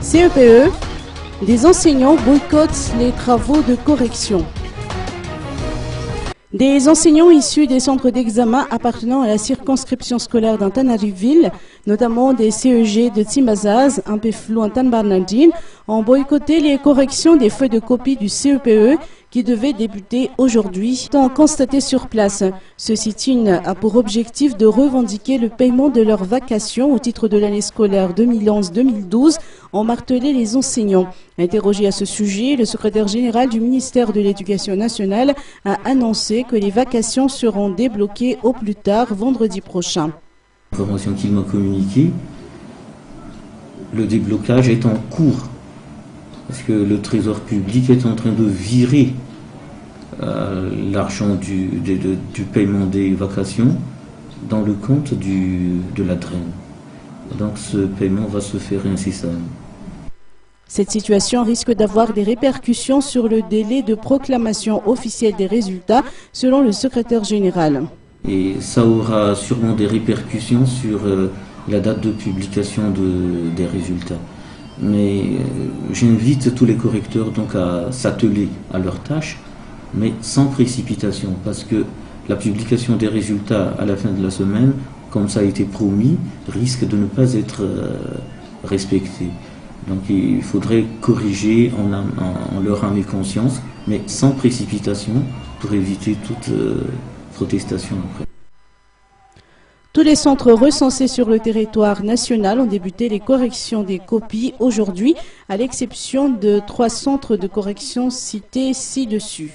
CEPE, des enseignants boycottent les travaux de correction. Des enseignants issus des centres d'examen appartenant à la circonscription scolaire d'Antananarivo, notamment des CEG de Timazaz, Ampeflou, Antanbarnandine, ont boycotté les corrections des feuilles de copie du CEPE qui devaient débuter aujourd'hui, tant constaté sur place. Ce sit-in a pour objectif de revendiquer le paiement de leurs vacations au titre de l'année scolaire 2011-2012, ont martelé les enseignants. Interrogé à ce sujet, le secrétaire général du ministère de l'Éducation nationale a annoncé que les vacations seront débloquées au plus tard vendredi prochain. L'information qu'il m'a communiquée, le déblocage est en cours, parce que le Trésor public est en train de virer l'argent du paiement des vacations dans le compte de la DREN. Donc ce paiement va se faire incessamment. Cette situation risque d'avoir des répercussions sur le délai de proclamation officielle des résultats, selon le secrétaire général. Et ça aura sûrement des répercussions sur la date de publication des résultats. Mais j'invite tous les correcteurs donc à s'atteler à leurs tâches, mais sans précipitation, parce que la publication des résultats à la fin de la semaine, comme ça a été promis, risque de ne pas être respectée. Donc il faudrait corriger en leur âme et conscience, mais sans précipitation, pour éviter toute protestation après. Tous les centres recensés sur le territoire national ont débuté les corrections des copies aujourd'hui, à l'exception de 3 centres de correction cités ci-dessus.